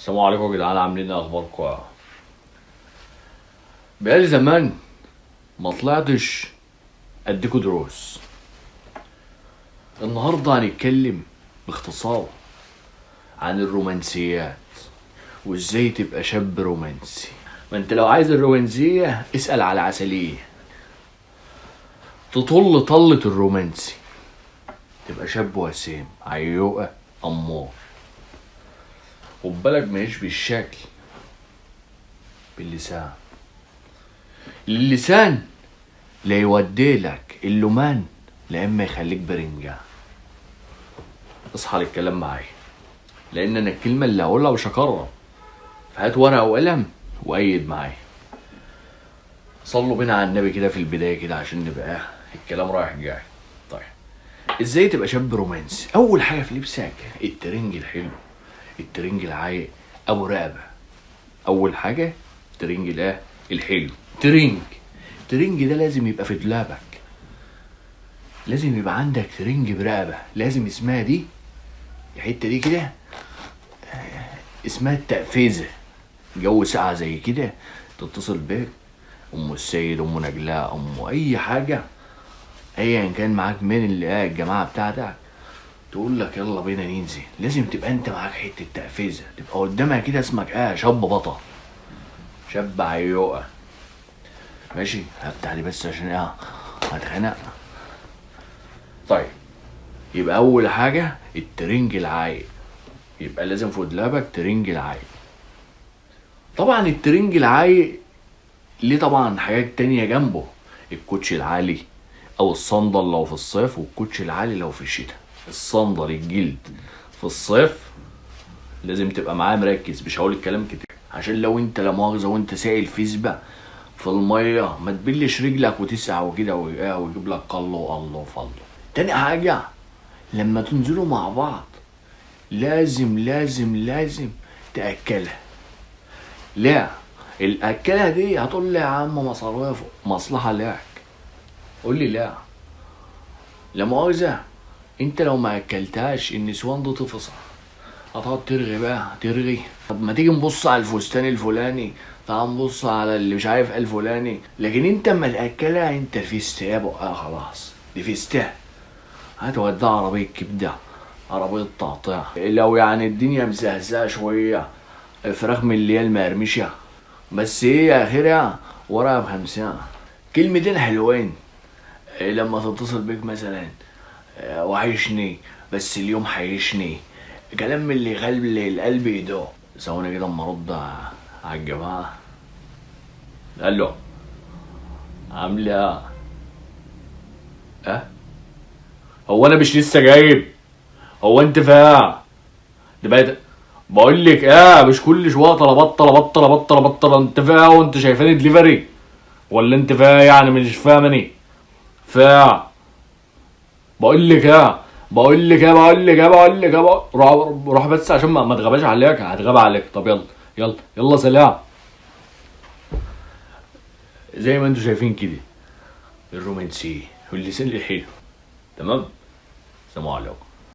السلام عليكم يا جدعان، عاملين ايه؟ اخباركم؟ بقالي زمان ما طلعتش اديكوا دروس. النهارده هنتكلم باختصار عن الرومانسيات وازاي تبقى شاب رومانسي. ما انت لو عايز الرومانسية اسأل على عسلية، تطل طلة الرومانسي، تبقى شاب وسيم عيوقة أمور. خد بالك ماهيش بالشكل، باللسان. اللسان لا يوديلك اللومان لا اما يخليك برنجان. اصحى للكلام معايا، لان انا الكلمه اللي هقولها مش هكرر، فهات ورقه وقلم وايد معايا. صلوا بينا على النبي كده في البدايه كده عشان نبقى الكلام رايح جاي. طيب، ازاي تبقى شاب رومانسي؟ اول حاجه في لبسك الترنج الحلو، الترنج العايق ابو رقبه. اول حاجه الترنج ده الحلو. ترنج ده لازم يبقى في دولابك، لازم يبقى عندك ترنج برقبه، لازم اسمها دي الحته دي كده اسمها التقفيزه. جو ساعه زي كده تتصل بيك ام السيد، ام نجلاء، ام اي حاجه، ايا كان معاك مين اللي قاعد الجماعه بتاعتك، تقول لك يلا بينا ننزل. لازم تبقى انت معاك حته تقفيزه، تبقى قدامها كده اسمك شاب بطل، شاب عيوقه. ماشي، هفتح دي بس عشان هتخنق. طيب، يبقى اول حاجه الترنج العايق، يبقى لازم في دولابك ترنج العايق. طبعا الترنج العايق ليه طبعا حاجات تانية جنبه، الكوتش العالي او الصندل لو في الصيف، والكوتش العالي لو في الشتاء. الصندل الجلد في الصيف لازم تبقى معاه مركز، مش هقول الكلام كتير عشان لو انت لا مؤاخذه وانت سايل في سباق في الميه ما تبلش رجلك وتسع وكده ويجيب لك قلو الله فالله. تاني حاجه لما تنزلوا مع بعض لازم لازم لازم تاكلها. لا، الاكلها دي هتقول لي يا عم مصاريف مصلحه لك، قول لي لا مؤاخذه، انت لو ما اكلتهاش النسوان دي تفصح، هتقعد ترغي بقى ترغي. طب ما تيجي نبص على الفستان الفلاني، تعال نبص على اللي مش عارف الفلاني، لكن انت اما تاكلها انت فيست يا بقى خلاص، دي فيستها. هتوديها عربيه كبده، عربيه تقطيع، لو يعني الدنيا مزهزهه شويه فراخ من اللي هي المقرمشه، بس هي اخرها ورقه ب50. كلمتين حلوين لما تتصل بيك مثلا وحشني بس اليوم حيشني، كلام من اللي يخلي القلب يدق. ثواني كده اما ارد على الجماعه. الو، عامله هو انا مش لسه جايب؟ هو انت فاهم ده بقى؟ بقول لك مش كل شويه طلبات طلبات طلبات طلبات. انت فاهم وانت شايفاني دليفري ولا انت فاهم؟ يعني مش فاهمني؟ فاهم؟ بقول لك روح بس عشان ما تغباش عليك، هتغاب عليك. طب يلا يلا يلا سلام. زي ما انتوا شايفين كده الرومانسية واللسان الحلو. تمام، سلام عليكم.